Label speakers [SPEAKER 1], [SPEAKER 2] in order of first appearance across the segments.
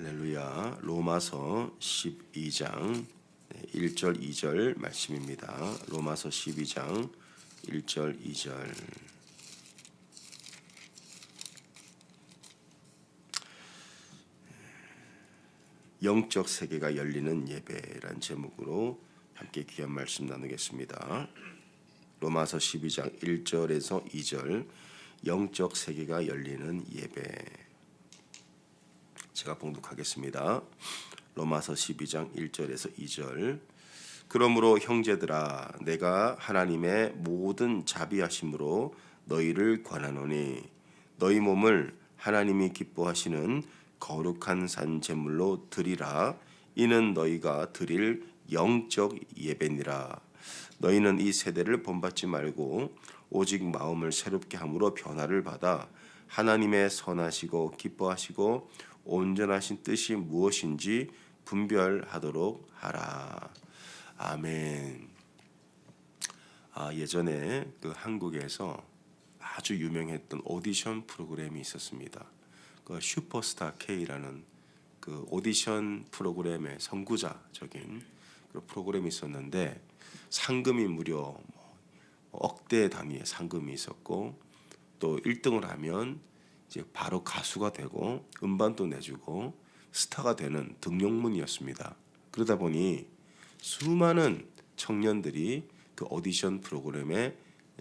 [SPEAKER 1] 할렐루야. 로마서 12장 1절 2절 말씀입니다. 로마서 12장 1절 2절. 영적 세계가 열리는 예배란 제목으로 함께 귀한 말씀 나누겠습니다. 로마서 12장 1절에서 2절, 영적 세계가 열리는 예배. 제가 봉독하겠습니다. 로마서 12장 1절에서 2절. 그러므로 형제들아, 내가 하나님의 모든 자비하심으로 너희를 권하노니 너희 몸을 하나님이 기뻐하시는 거룩한 산 제물로 드리라. 이는 너희가 드릴 영적 예배니라. 너희는 이 세대를 본받지 말고 오직 마음을 새롭게 함으로 변화를 받아 하나님의 선하시고 기뻐하시고 온전하신 뜻이 무엇인지 분별하도록 하라. 아멘. 예전에 그 한국에서 아주 유명했던 오디션 프로그램이 있었습니다. 그 슈퍼스타 K라는 그 오디션 프로그램의 선구자적인 그 프로그램이 있었는데 상금이 무려 억대 단위의 상금이 있었고, 또 1등을 하면 이제 바로 가수가 되고 음반도 내주고 스타가 되는 등용문이었습니다. 그러다 보니 수많은 청년들이 그 오디션 프로그램에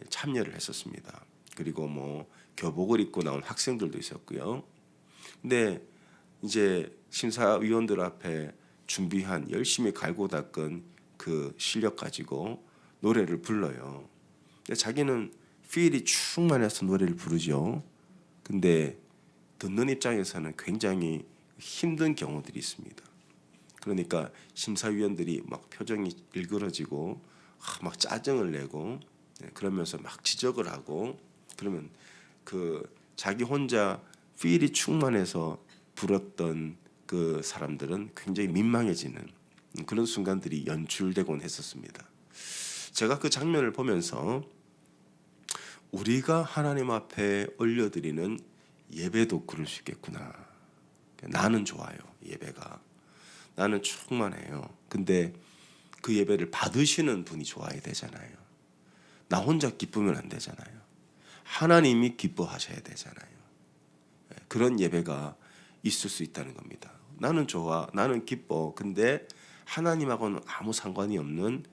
[SPEAKER 1] 참여를 했었습니다. 그리고 교복을 입고 나온 학생들도 있었고요. 근데 이제 심사위원들 앞에 준비한 열심히 갈고 닦은 그 실력 가지고 노래를 불러요. 근데 자기는 필이 충만해서 노래를 부르죠. 근데 듣는 입장에서는 굉장히 힘든 경우들이 있습니다. 그러니까 심사위원들이 막 표정이 일그러지고 막 짜증을 내고 그러면서 막 지적을 하고, 그러면 그 자기 혼자 필이 충만해서 불었던 그 사람들은 굉장히 민망해지는 그런 순간들이 연출되곤 했었습니다. 제가 그 장면을 보면서 우리가 하나님 앞에 올려드리는 예배도 그럴 수 있겠구나. 나는 좋아요, 예배가. 나는 충만해요. 근데 그 예배를 받으시는 분이 좋아야 되잖아요. 나 혼자 기쁘면 안 되잖아요. 하나님이 기뻐하셔야 되잖아요. 그런 예배가 있을 수 있다는 겁니다. 나는 좋아, 나는 기뻐. 근데 하나님하고는 아무 상관이 없는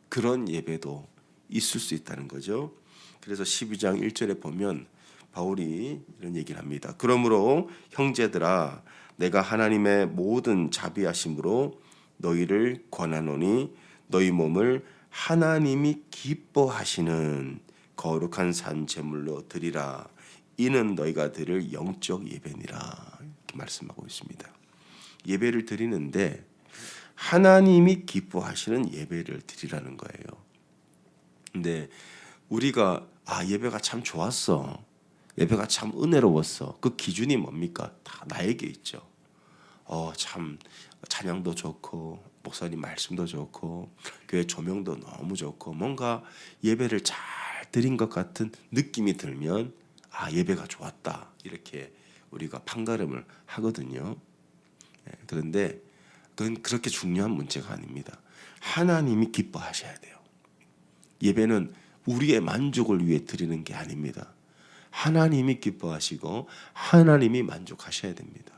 [SPEAKER 1] 그런 예배도 있을 수 있다는 거죠. 그래서 12장 1절에 보면 바울이 이런 얘기를 합니다. 그러므로 형제들아, 내가 하나님의 모든 자비하심으로 너희를 권하노니 너희 몸을 하나님이 기뻐하시는 거룩한 산 제물로 드리라. 이는 너희가 드릴 영적 예배니라. 이렇게 말씀하고 있습니다. 예배를 드리는데 하나님이 기뻐하시는 예배를 드리라는 거예요. 근데 우리가 예배가 참 좋았어, 예배가 참 은혜로웠어, 그 기준이 뭡니까? 다 나에게 있죠. 참 찬양도 좋고 목사님 말씀도 좋고 교회 조명도 너무 좋고 뭔가 예배를 잘 드린 것 같은 느낌이 들면 예배가 좋았다, 이렇게 우리가 판가름을 하거든요. 그런데 그건 그렇게 중요한 문제가 아닙니다. 하나님이 기뻐하셔야 돼요. 예배는 우리의 만족을 위해 드리는 게 아닙니다. 하나님이 기뻐하시고 하나님이 만족하셔야 됩니다.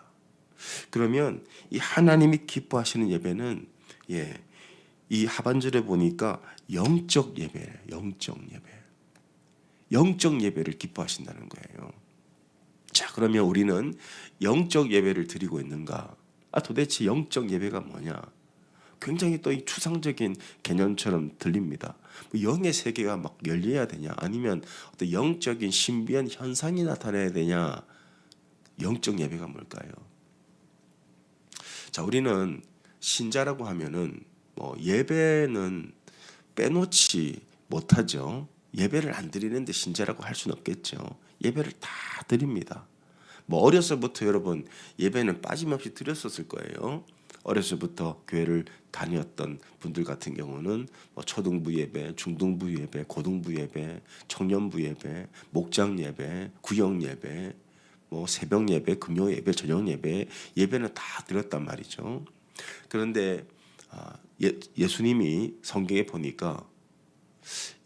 [SPEAKER 1] 그러면 이 하나님이 기뻐하시는 예배는 이 하반절에 보니까 영적 예배예요. 영적 예배를 기뻐하신다는 거예요. 자, 그러면 우리는 영적 예배를 드리고 있는가? 도대체 영적 예배가 뭐냐? 굉장히 또 이 추상적인 개념처럼 들립니다. 영의 세계가 막 열려야 되냐? 아니면 어떤 영적인 신비한 현상이 나타나야 되냐? 영적 예배가 뭘까요? 자, 우리는 신자라고 하면은 예배는 빼놓지 못하죠. 예배를 안 드리는데 신자라고 할 수는 없겠죠. 예배를 다 드립니다. 어려서부터 여러분 예배는 빠짐없이 드렸었을 거예요. 어려서부터 교회를 다녔던 분들 같은 경우는 초등부 예배, 중등부 예배, 고등부 예배, 청년부 예배, 목장 예배, 구역 예배, 뭐 새벽 예배, 금요 예배, 저녁 예배는 다 드렸단 말이죠. 그런데 예수님이 성경에 보니까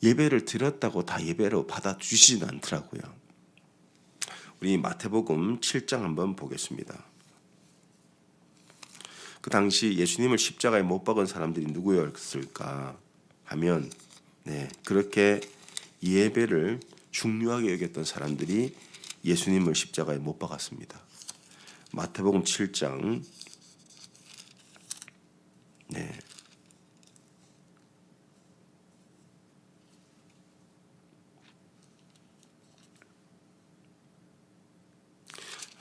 [SPEAKER 1] 예배를 드렸다고 다 예배로 받아주시진 않더라고요. 우리 마태복음 7장 한번 보겠습니다. 그 당시 예수님을 십자가에 못 박은 사람들이 누구였을까 하면 그렇게 예배를 중요하게 여겼던 사람들이 예수님을 십자가에 못 박았습니다. 마태복음 7장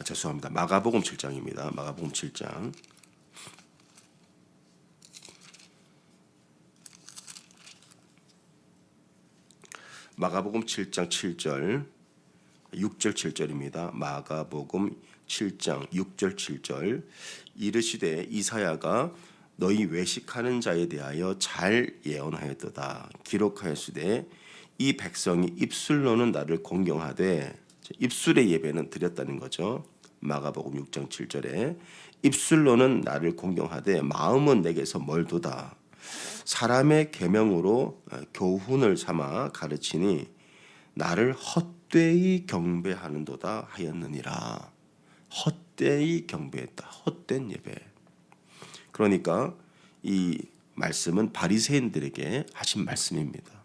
[SPEAKER 1] 죄송합니다. 마가복음 7장입니다. 마가복음 7장 마가복음 7장 7절 6절 7절입니다. 마가복음 7장 6절 7절 이르시되 이사야가 너희 외식하는 자에 대하여 잘 예언하였도다. 기록하였으되 이 백성이 입술로는 나를 공경하되 입술의 예배는 드렸다는 거죠. 마가복음 6장 7절에 입술로는 나를 공경하되 마음은 내게서 멀도다. 사람의 계명으로 교훈을 삼아 가르치니 나를 헛되이 경배하는도다 하였느니라. 헛되이 경배했다. 헛된 예배. 그러니까 이 말씀은 바리새인들에게 하신 말씀입니다.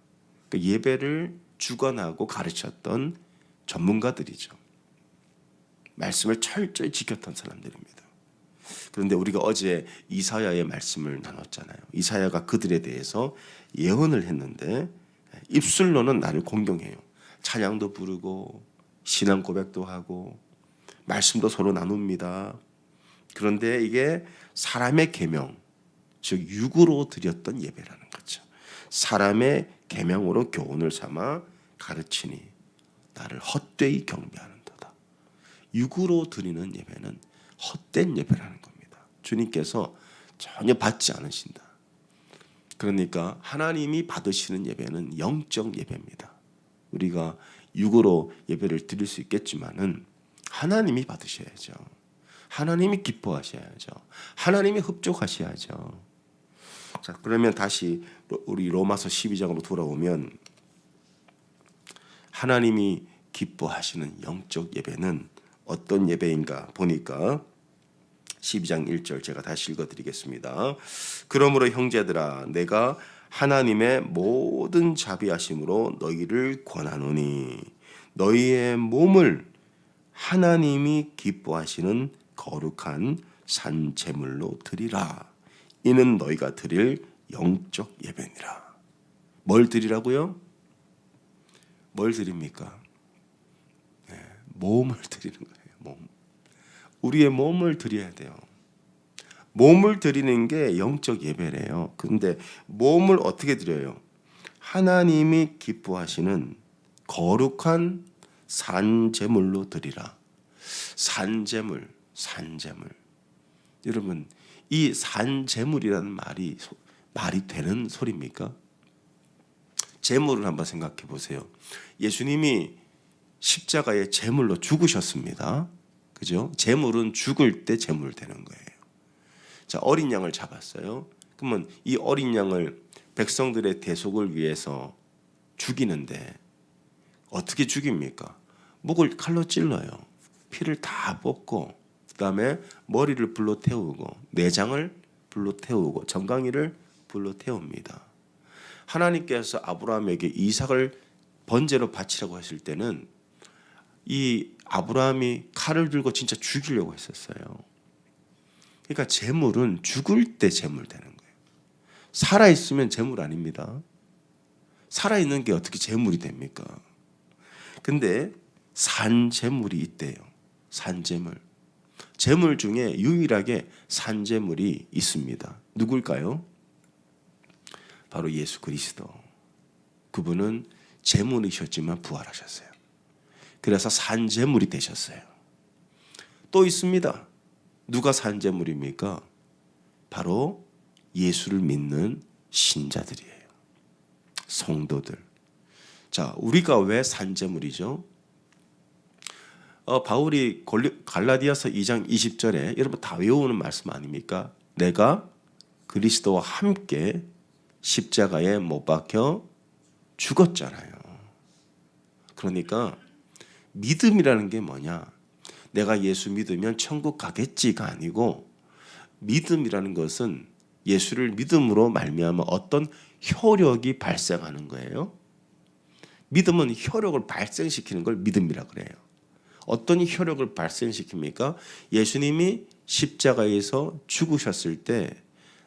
[SPEAKER 1] 그러니까 예배를 주관하고 가르쳤던 전문가들이죠. 말씀을 철저히 지켰던 사람들입니다. 그런데 우리가 어제 이사야의 말씀을 나눴잖아요. 이사야가 그들에 대해서 예언을 했는데 입술로는 나를 공경해요. 찬양도 부르고 신앙 고백도 하고 말씀도 서로 나눕니다. 그런데 이게 사람의 계명, 즉 육으로 드렸던 예배라는 거죠. 사람의 계명으로 교훈을 삼아 가르치니 나를 헛되이 경배하는도다. 육으로 드리는 예배는 헛된 예배라는 겁니다. 주님께서 전혀 받지 않으신다. 그러니까 하나님이 받으시는 예배는 영적 예배입니다. 우리가 육으로 예배를 드릴 수 있겠지만은 하나님이 받으셔야죠. 하나님이 기뻐하셔야죠. 하나님이 흡족하셔야죠. 자, 그러면 다시 우리 로마서 12장으로 돌아오면 하나님이 기뻐하시는 영적 예배는 어떤 예배인가 보니까 12장 1절 제가 다시 읽어드리겠습니다. 그러므로 형제들아 내가 하나님의 모든 자비하심으로 너희를 권하노니 너희의 몸을 하나님이 기뻐하시는 거룩한 산 제물로 드리라. 이는 너희가 드릴 영적 예배니라. 뭘 드리라고요? 뭘 드립니까? 몸을 드리는 거예요. 몸. 우리의 몸을 드려야 돼요. 몸을 드리는 게 영적 예배래요. 그런데 몸을 어떻게 드려요? 하나님이 기뻐하시는 거룩한 산제물로 드리라. 산제물. 여러분, 이 산제물이라는 말이 되는 소리입니까? 제물을 한번 생각해 보세요. 예수님이 십자가에 제물로 죽으셨습니다. 그죠? 제물은 죽을 때 제물 되는 거예요. 자, 어린 양을 잡았어요. 그러면 이 어린 양을 백성들의 대속을 위해서 죽이는데 어떻게 죽입니까? 목을 칼로 찔러요. 피를 다 뽑고 그다음에 머리를 불로 태우고 내장을 불로 태우고 정강이를 불로 태웁니다. 하나님께서 아브라함에게 이삭을 번제로 바치라고 했을 때는 이 아브라함이 칼을 들고 진짜 죽이려고 했었어요. 그러니까 제물은 죽을 때 제물 되는 거예요. 살아있으면 제물 아닙니다. 살아있는 게 어떻게 제물이 됩니까? 근데 산제물이 있대요. 산제물. 제물 중에 유일하게 산제물이 있습니다. 누굴까요? 바로 예수 그리스도. 그분은 제물이셨지만 부활하셨어요. 그래서 산제물이 되셨어요. 또 있습니다. 누가 산제물입니까? 바로 예수를 믿는 신자들이에요. 성도들. 자, 우리가 왜 산제물이죠? 바울이 갈라디아서 2장 20절에 여러분 다 외우는 말씀 아닙니까? 내가 그리스도와 함께 십자가에 못 박혀 죽었잖아요. 그러니까 믿음이라는 게 뭐냐? 내가 예수 믿으면 천국 가겠지가 아니고, 믿음이라는 것은 예수를 믿음으로 말미암아 어떤 효력이 발생하는 거예요. 믿음은 효력을 발생시키는 걸 믿음이라고 그래요. 어떤 효력을 발생시킵니까? 예수님이 십자가에서 죽으셨을 때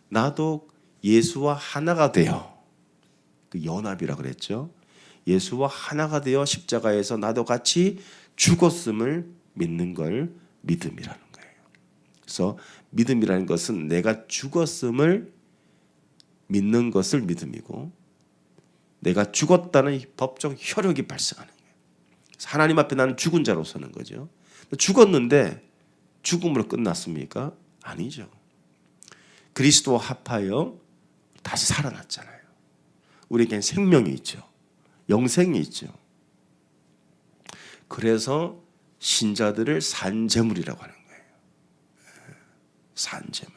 [SPEAKER 1] 나도 예수와 하나가 되어, 그 연합이라고 그랬죠. 예수와 하나가 되어 십자가에서 나도 같이 죽었음을 믿는 걸 믿음이라는 거예요. 그래서 믿음이라는 것은 내가 죽었음을 믿는 것을 믿음이고, 내가 죽었다는 법적 효력이 발생하는 거예요. 하나님 앞에 나는 죽은 자로 서는 거죠. 죽었는데 죽음으로 끝났습니까? 아니죠. 그리스도와 합하여 다시 살아났잖아요. 우리에겐 생명이 있죠. 영생이 있죠. 그래서 신자들을 산재물이라고 하는 거예요. 산재물.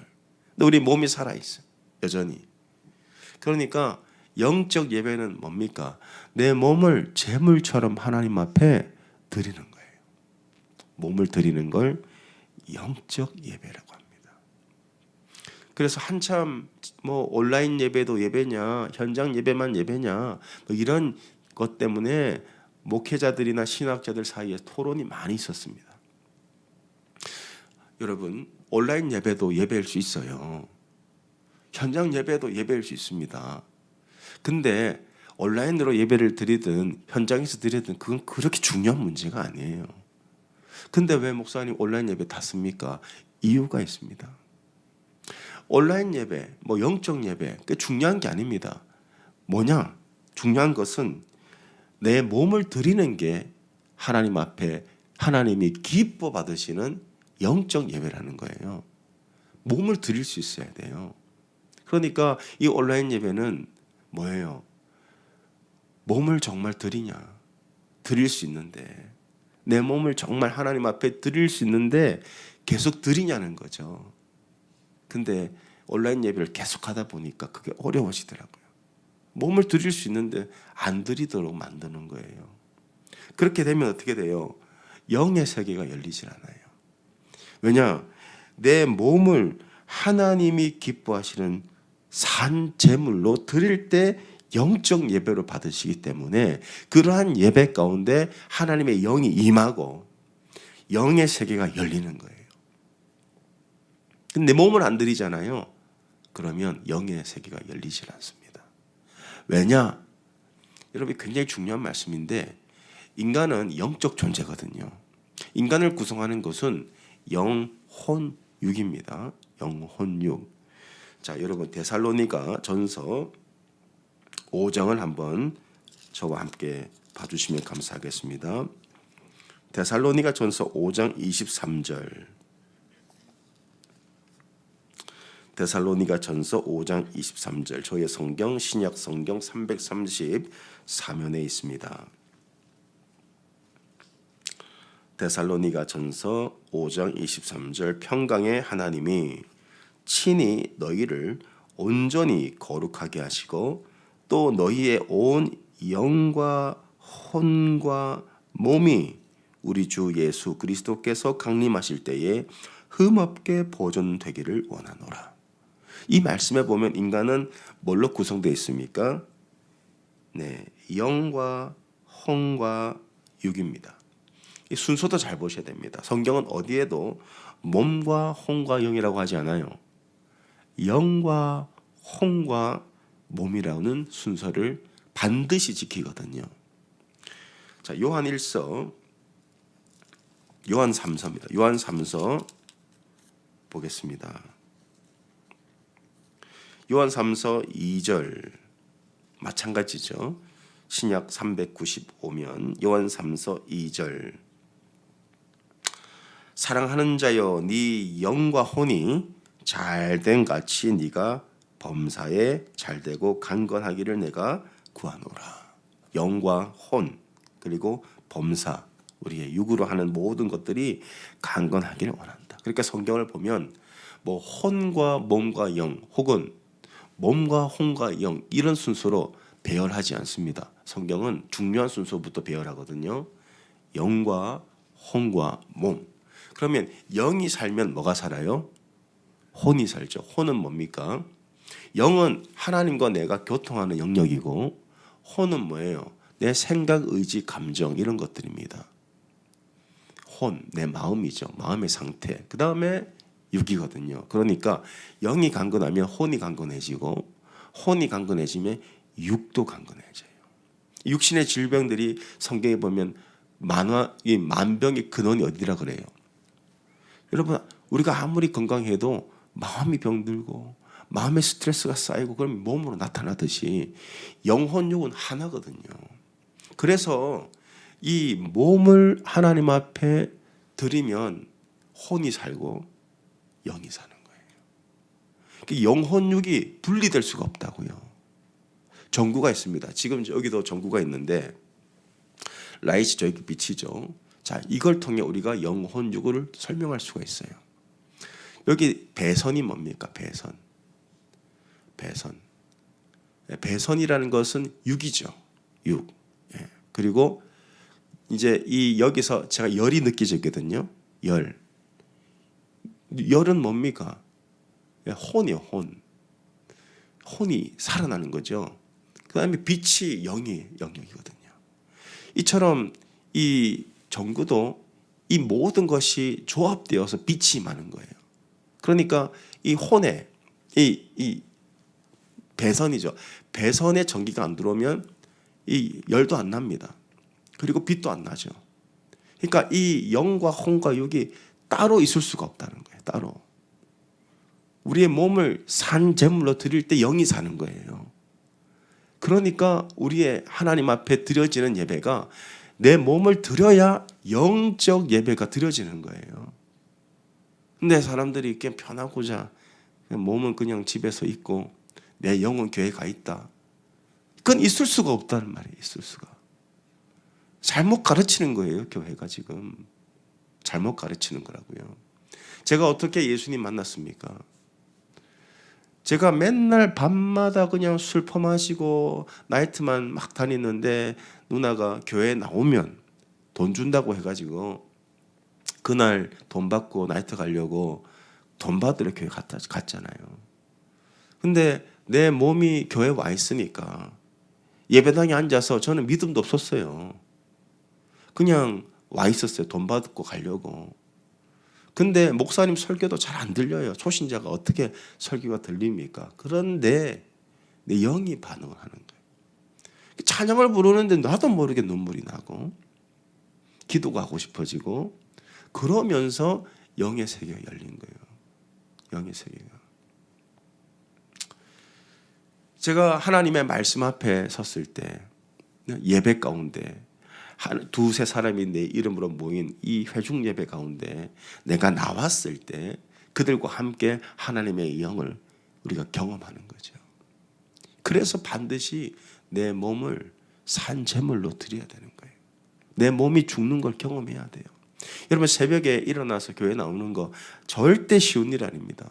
[SPEAKER 1] 근데 우리 몸이 살아있어요. 여전히. 그러니까 영적 예배는 뭡니까? 내 몸을 제물처럼 하나님 앞에 드리는 거예요. 몸을 드리는 걸 영적 예배라고 합니다. 그래서 한참 온라인 예배도 예배냐, 현장 예배만 예배냐, 이런 것 때문에 목회자들이나 신학자들 사이에 토론이 많이 있었습니다. 여러분, 온라인 예배도 예배일 수 있어요. 현장 예배도 예배일 수 있습니다. 근데 온라인으로 예배를 드리든 현장에서 드리든 그건 그렇게 중요한 문제가 아니에요. 근데 왜 목사님 온라인 예배 다 씁니까? 이유가 있습니다. 온라인 예배, 영적 예배, 그 중요한 게 아닙니다. 뭐냐? 중요한 것은 내 몸을 드리는 게 하나님 앞에 하나님이 기뻐 받으시는 영적 예배라는 거예요. 몸을 드릴 수 있어야 돼요. 그러니까 이 온라인 예배는 뭐예요? 몸을 정말 드리냐? 드릴 수 있는데, 내 몸을 정말 하나님 앞에 드릴 수 있는데 계속 드리냐는 거죠. 근데 온라인 예배를 계속 하다 보니까 그게 어려워지더라고요. 몸을 드릴 수 있는데 안 드리도록 만드는 거예요. 그렇게 되면 어떻게 돼요? 영의 세계가 열리질 않아요. 왜냐? 내 몸을 하나님이 기뻐하시는 산 제물로 드릴 때 영적 예배로 받으시기 때문에 그러한 예배 가운데 하나님의 영이 임하고 영의 세계가 열리는 거예요. 근데 내 몸을 안 드리잖아요. 그러면 영의 세계가 열리질 않습니다. 왜냐? 여러분, 굉장히 중요한 말씀인데, 인간은 영적 존재거든요. 인간을 구성하는 것은 영혼 육입니다. 영혼 육. 자, 여러분, 데살로니가 전서 5장을 한번 저와 함께 봐주시면 감사하겠습니다. 데살로니가 전서 5장 23절. 데살로니가 전서 5장 23절. 저의 성경 신약 성경 334면에 있습니다. 데살로니가 전서 5장 23절. 평강의 하나님이 친히 너희를 온전히 거룩하게 하시고 또 너희의 온 영과 혼과 몸이 우리 주 예수 그리스도께서 강림하실 때에 흠없게 보존되기를 원하노라. 이 말씀에 보면 인간은 뭘로 구성되어 있습니까? 네, 영과 혼과 육입니다. 이 순서도 잘 보셔야 됩니다. 성경은 어디에도 몸과 혼과 영이라고 하지 않아요. 영과 혼과 몸이라는 순서를 반드시 지키거든요. 자, 요한 1서, 요한 3서입니다. 요한 3서 보겠습니다. 요한 3서 2절 마찬가지죠. 신약 395면 요한 3서 2절. 사랑하는 자여, 네 영과 혼이 잘된 같이 네가 범사에 잘되고 강건하기를 내가 구하노라. 영과 혼 그리고 범사, 우리의 육으로 하는 모든 것들이 강건하기를 원한다. 그러니까 성경을 보면 뭐 혼과 몸과 영 혹은 몸과 혼과 영 이런 순서로 배열하지 않습니다. 성경은 중요한 순서부터 배열하거든요. 영과 혼과 몸. 그러면 영이 살면 뭐가 살아요? 혼이 살죠. 혼은 뭡니까? 영은 하나님과 내가 교통하는 영역이고 혼은 뭐예요? 내 생각, 의지, 감정 이런 것들입니다. 혼, 내 마음이죠. 마음의 상태. 그 다음에 육이거든요. 그러니까 영이 강건하면 혼이 강건해지고 혼이 강건해지면 육도 강건해져요. 육신의 질병들이 성경에 보면 이 만병의 근원이 어디라 그래요? 여러분 우리가 아무리 건강해도 마음이 병들고 마음의 스트레스가 쌓이고 그러면 몸으로 나타나듯이 영혼 육은 하나거든요. 그래서 이 몸을 하나님 앞에 드리면 혼이 살고 영이 사는 거예요. 영혼 육이 분리될 수가 없다고요. 전구가 있습니다. 지금 여기도 전구가 있는데 라이트 저기 비치죠. 자, 이걸 통해 우리가 영혼 육을 설명할 수가 있어요. 여기 배선이 뭡니까? 배선. 배선이라는 것은 육이죠. 육. 예. 그리고 이제 이 여기서 제가 열이 느껴지거든요. 열. 열은 뭡니까? 혼이요, 혼. 혼이 살아나는 거죠. 그 다음에 빛이 영이 영역이거든요. 이처럼 이 전구도 이 모든 것이 조합되어서 빛이 많은 거예요. 그러니까 이 혼에 이 배선이죠. 배선에 전기가 안 들어오면 이 열도 안 납니다. 그리고 빛도 안 나죠. 그러니까 이 영과 혼과 육이 따로 있을 수가 없다는 거예요. 따로. 우리의 몸을 산 제물로 드릴 때 영이 사는 거예요. 그러니까 우리의 하나님 앞에 드려지는 예배가 내 몸을 드려야 영적 예배가 드려지는 거예요. 근데 사람들이 이렇게 편하고자 몸은 그냥 집에서 있고 내 영은 교회 가 있다. 그건 있을 수가 없다는 말이에요. 있을 수가. 잘못 가르치는 거예요. 교회가 지금. 잘못 가르치는 거라고요. 제가 어떻게 예수님 만났습니까? 제가 맨날 밤마다 그냥 술 퍼마시고 나이트만 막 다니는데 누나가 교회에 나오면 돈 준다고 해가지고 그날 돈 받고 나이트 가려고 돈 받으러 교회 갔잖아요. 근데 내 몸이 교회에 와 있으니까 예배당에 앉아서 저는 믿음도 없었어요. 그냥 와 있었어요. 돈 받고 가려고. 근데 목사님 설교도 잘 안 들려요. 초신자가 어떻게 설교가 들립니까? 그런데 내 영이 반응을 하는 거예요. 찬양을 부르는데 나도 모르게 눈물이 나고 기도가 하고 싶어지고 그러면서 영의 세계가 열린 거예요. 영의 세계가. 제가 하나님의 말씀 앞에 섰을 때 예배 가운데 두세 사람이 내 이름으로 모인 이 회중 예배 가운데 내가 나왔을 때 그들과 함께 하나님의 영을 우리가 경험하는 거죠. 그래서 반드시 내 몸을 산 제물로 드려야 되는 거예요. 내 몸이 죽는 걸 경험해야 돼요. 여러분 새벽에 일어나서 교회 나오는 거 절대 쉬운 일 아닙니다.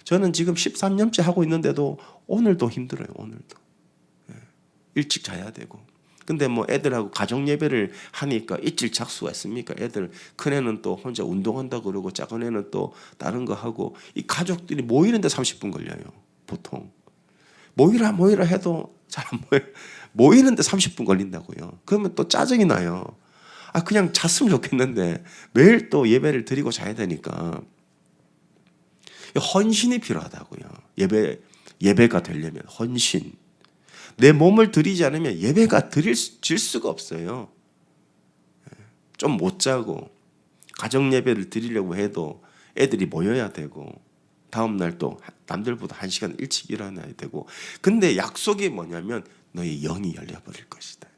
[SPEAKER 1] 저는 지금 13년째 하고 있는데도 오늘도 힘들어요. 오늘도. 일찍 자야 되고. 근데 뭐 애들하고 가정 예배를 하니까 일찍 작수가 있습니까? 애들 큰애는 또 혼자 운동한다 그러고 작은 애는 또 다른 거 하고 이 가족들이 모이는데 30분 걸려요. 보통. 모이라 해도 잘 안 모여. 모이는데 30분 걸린다고요. 그러면 또 짜증이 나요. 아 그냥 잤으면 좋겠는데 매일 또 예배를 드리고 자야 되니까 헌신이 필요하다고요. 예배가 되려면 헌신. 내 몸을 드리지 않으면 예배가 드릴 수가 없어요. 좀 못 자고 가정 예배를 드리려고 해도 애들이 모여야 되고 다음 날 또 남들보다 1시간 일찍 일어나야 되고 근데 약속이 뭐냐면 너의 영이 열려버릴 것이다.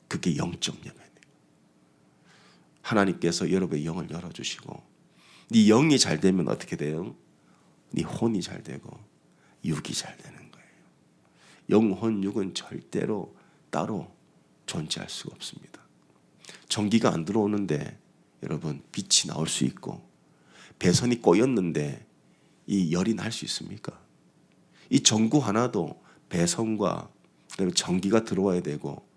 [SPEAKER 1] 그게 영적 예배예요. 하나님께서 여러분의 영을 열어주시고 네 영이 잘 되면 어떻게 돼요? 네 혼이 잘 되고 육이 잘 되는 거예요. 영혼 육은 절대로 따로 존재할 수가 없습니다. 전기가 안 들어오는데 여러분 빛이 나올 수 있고, 배선이 꼬였는데 이 열이 날 수 있습니까? 이 전구 하나도 배선과 그다음에 전기가 들어와야 되고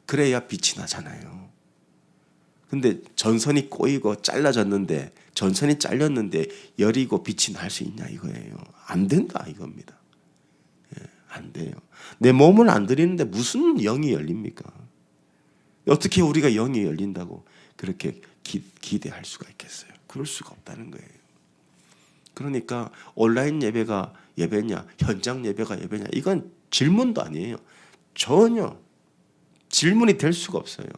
[SPEAKER 1] 그래야 빛이 나잖아요. 근데 전선이 꼬이고 잘라졌는데, 전선이 잘렸는데 열이고 빛이 날 수 있냐 이거예요. 안 된다 이겁니다. 안 돼요. 내 몸을 안 들이는데 무슨 영이 열립니까? 어떻게 우리가 영이 열린다고 그렇게 기대할 수가 있겠어요? 그럴 수가 없다는 거예요. 그러니까 온라인 예배가 예배냐, 현장 예배가 예배냐, 이건 질문도 아니에요. 전혀 질문이 될 수가 없어요.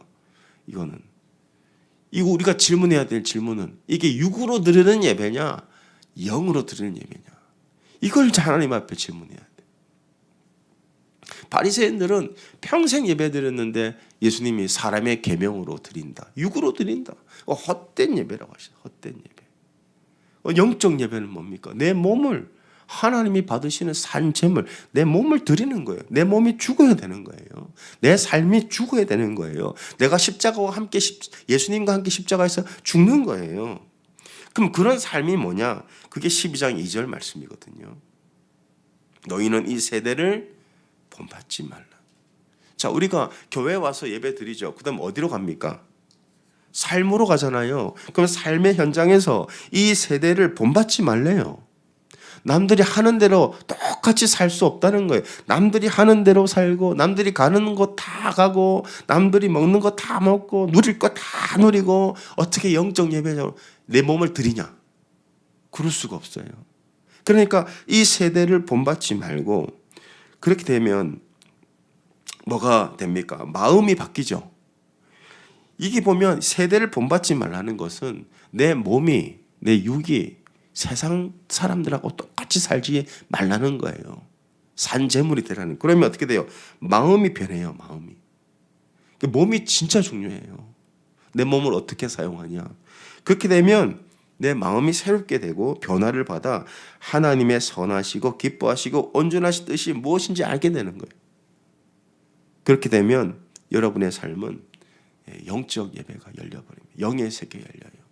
[SPEAKER 1] 이거는 이거 우리가 질문해야 될 질문은 이게 육으로 드리는 예배냐, 영으로 드리는 예배냐, 이걸 하나님 앞에 질문해야 돼. 바리새인들은 평생 예배 드렸는데 예수님이 사람의 계명으로 드린다, 육으로 드린다, 헛된 예배라고 하시죠. 헛된 예배. 영적 예배는 뭡니까? 내 몸을 하나님이 받으시는 산재물, 내 몸을 드리는 거예요. 내 몸이 죽어야 되는 거예요. 내 삶이 죽어야 되는 거예요. 내가 십자가와 함께 예수님과 함께 십자가에서 죽는 거예요. 그럼 그런 삶이 뭐냐? 그게 12장 2절 말씀이거든요. 너희는 이 세대를 본받지 말라. 자, 우리가 교회에 와서 예배 드리죠. 그다음 어디로 갑니까? 삶으로 가잖아요. 그럼 삶의 현장에서 이 세대를 본받지 말래요. 남들이 하는 대로 똑같이 살 수 없다는 거예요. 남들이 하는 대로 살고, 남들이 가는 거 다 가고, 남들이 먹는 거 다 먹고, 누릴 거 다 누리고, 어떻게 영적 예배로 내 몸을 드리냐? 그럴 수가 없어요. 그러니까 이 세대를 본받지 말고, 그렇게 되면 뭐가 됩니까? 마음이 바뀌죠. 이게 보면 세대를 본받지 말라는 것은 내 몸이, 내 육이 세상 사람들하고 똑같이 살지 말라는 거예요. 산재물이 되라는. 그러면 어떻게 돼요? 마음이 변해요. 마음이. 몸이 진짜 중요해요. 내 몸을 어떻게 사용하냐. 그렇게 되면 내 마음이 새롭게 되고 변화를 받아 하나님의 선하시고 기뻐하시고 온전하신 뜻이 무엇인지 알게 되는 거예요. 그렇게 되면 여러분의 삶은 영적 예배가 열려버립니다. 영의 세계 열려요.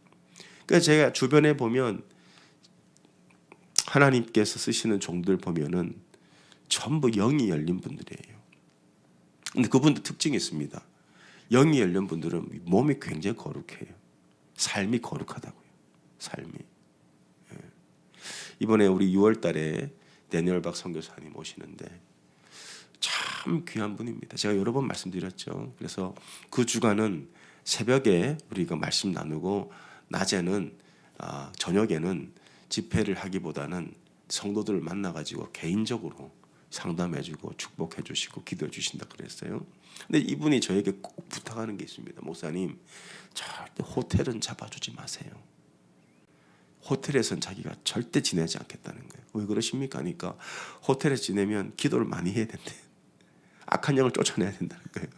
[SPEAKER 1] 그래서 제가 주변에 보면 하나님께서 쓰시는 종들 보면은 전부 영이 열린 분들이에요. 근데 그분들 특징이 있습니다. 영이 열린 분들은 몸이 굉장히 거룩해요. 삶이 거룩하다고요. 삶이. 이번에 우리 6월 달에 데니얼 선교사님 오시는데 참 귀한 분입니다. 제가 여러 번 말씀드렸죠. 그래서 그 주간은 새벽에 우리가 말씀 나누고 낮에는 저녁에는 집회를 하기보다는 성도들을 만나가지고 개인적으로 상담해주고 축복해주시고 기도해주신다 그랬어요. 근데 이분이 저에게 꼭 부탁하는 게 있습니다. 목사님, 절대 호텔은 잡아주지 마세요. 호텔에선 자기가 절대 지내지 않겠다는 거예요. 왜 그러십니까? 하니까 호텔에서 지내면 기도를 많이 해야 된대. 악한 영을 쫓아내야 된다는 거예요.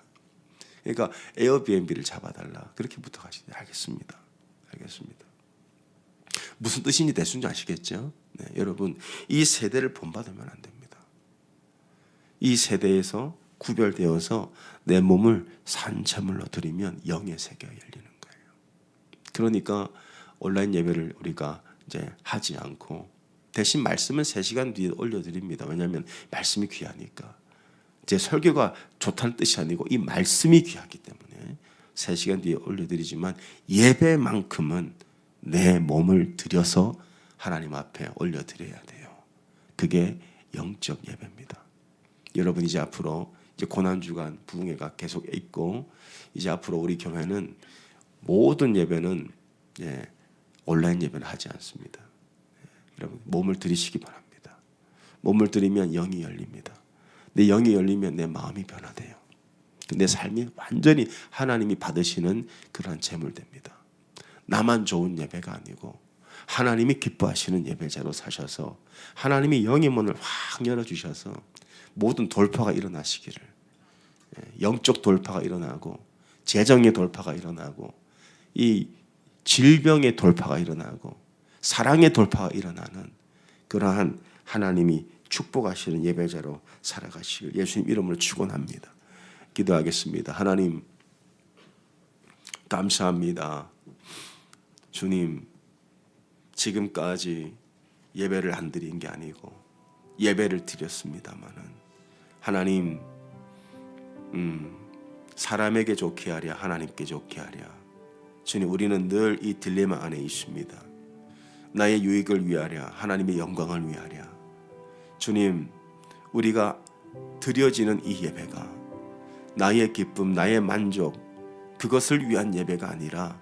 [SPEAKER 1] 그러니까 에어비앤비를 잡아달라. 그렇게 부탁하시는데 알겠습니다. 알겠습니다. 무슨 뜻인지 대충 아시겠죠? 네, 여러분, 이 세대를 본받으면 안 됩니다. 이 세대에서 구별되어서 내 몸을 산재물로 드리면 영의 세계가 열리는 거예요. 그러니까 온라인 예배를 우리가 이제 하지 않고 대신 말씀은 3시간 뒤에 올려드립니다. 왜냐하면 말씀이 귀하니까. 제 설교가 좋다는 뜻이 아니고 이 말씀이 귀하기 때문에 3시간 뒤에 올려드리지만 예배만큼은 내 몸을 들여서 하나님 앞에 올려드려야 돼요. 그게 영적 예배입니다. 여러분 이제 앞으로 이제 고난주간 부흥회가 계속 있고 이제 앞으로 우리 교회는 모든 예배는 온라인 예배는 하지 않습니다. 여러분 몸을 들이시기 바랍니다. 몸을 들이면 영이 열립니다. 내 영이 열리면 내 마음이 변화돼요. 내 삶이 완전히 하나님이 받으시는 그러한 재물됩니다. 나만 좋은 예배가 아니고 하나님이 기뻐하시는 예배자로 사셔서 하나님이 영의 문을 확 열어주셔서 모든 돌파가 일어나시기를, 영적 돌파가 일어나고 재정의 돌파가 일어나고 이 질병의 돌파가 일어나고 사랑의 돌파가 일어나는 그러한 하나님이 축복하시는 예배자로 살아가시길 예수님 이름으로 축원합니다. 기도하겠습니다. 하나님, 감사합니다. 주님, 지금까지 예배를 안 드린 게 아니고 예배를 드렸습니다마는 하나님, 사람에게 좋게 하랴 하나님께 좋게 하랴. 주님, 우리는 늘 이 딜레마 안에 있습니다. 나의 유익을 위하랴 하나님의 영광을 위하랴. 주님, 우리가 드려지는 이 예배가 나의 기쁨, 나의 만족, 그것을 위한 예배가 아니라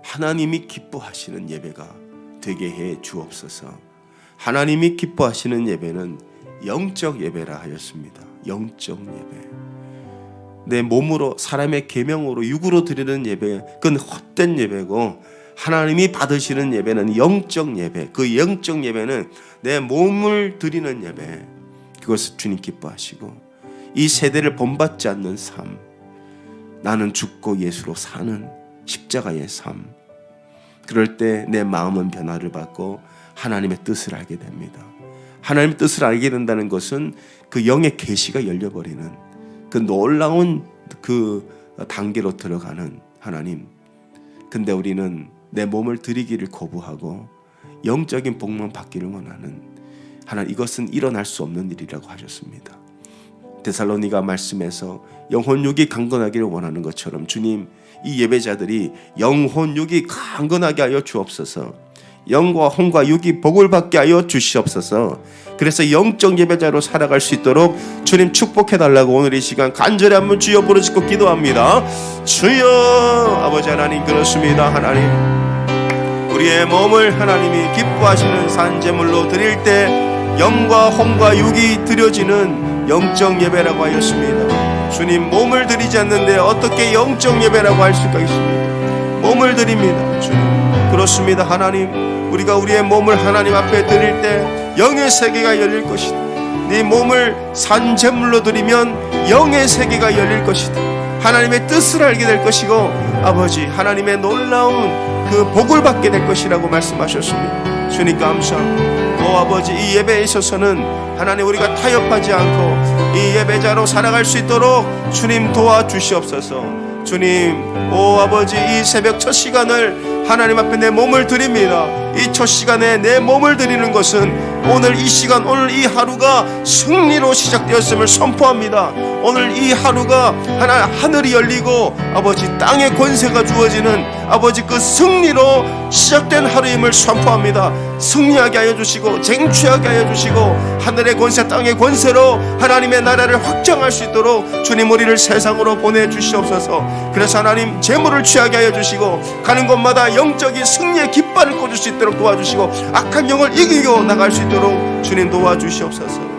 [SPEAKER 1] 하나님이 기뻐하시는 예배가 되게 해 주옵소서. 하나님이 기뻐하시는 예배는 영적 예배라 하였습니다. 영적 예배. 내 몸으로, 사람의 계명으로, 육으로 드리는 예배, 그건 헛된 예배고, 하나님이 받으시는 예배는 영적 예배. 그 영적 예배는 내 몸을 드리는 예배. 그것을 주님 기뻐하시고, 이 세대를 본받지 않는 삶, 나는 죽고 예수로 사는 십자가의 삶, 그럴 때 내 마음은 변화를 받고 하나님의 뜻을 알게 됩니다. 하나님의 뜻을 알게 된다는 것은 그 영의 계시가 열려버리는 그 놀라운 그 단계로 들어가는 하나님. 근데 우리는 내 몸을 드리기를 거부하고 영적인 복만 받기를 원하는 하나님, 이것은 일어날 수 없는 일이라고 하셨습니다. 데살로니가 말씀에서 영혼육이 강건하기를 원하는 것처럼 주님, 이 예배자들이 영혼육이 강건하게 하여 주옵소서. 영과 혼과 육이 복을 받게 하여 주시옵소서. 그래서 영적 예배자로 살아갈 수 있도록 주님 축복해달라고 오늘 이 시간 간절히 한번 주여 부르짖고 기도합니다. 주여. 아버지 하나님, 그렇습니다. 하나님, 우리의 몸을 하나님이 기뻐하시는 산제물로 드릴 때 영과 혼과 육이 드려지는 영적 예배라고 하였습니다. 주님, 몸을 드리지 않는데 어떻게 영적 예배라고 할 수가 있습니까? 몸을 드립니다. 주님, 그렇습니다. 하나님, 우리가 우리의 몸을 하나님 앞에 드릴 때 영의 세계가 열릴 것이다. 네 몸을 산제물로 드리면 영의 세계가 열릴 것이다. 하나님의 뜻을 알게 될 것이고, 아버지 하나님의 놀라운 그 복을 받게 될 것이라고 말씀하셨습니다. 주님 감사합니다. 아버지, 이 예배에 있어서는 하나님 우리가 타협하지 않고 이 예배자로 살아갈 수 있도록 주님 도와주시옵소서. 주님, 아버지, 이 새벽 첫 시간을 하나님 앞에 내 몸을 드립니다. 이 첫 시간에 내 몸을 드리는 것은 오늘 이 시간, 오늘 이 하루가 승리로 시작되었음을 선포합니다. 오늘 이 하루가 하늘이 열리고 아버지 땅의 권세가 주어지는 아버지 그 승리로 시작된 하루임을 선포합니다. 승리하게 하여 주시고 쟁취하게 하여 주시고 하늘의 권세, 땅의 권세로 하나님의 나라를 확장할 수 있도록 주님, 우리를 세상으로 보내주시옵소서. 그래서 하나님, 재물을 취하게 하여 주시고 가는 곳마다 영적인 승리의 깃발을 꽂을 수 있도록 도와주시고 악한 영을 이기고 나갈 수 있도록 주님 도와주시옵소서.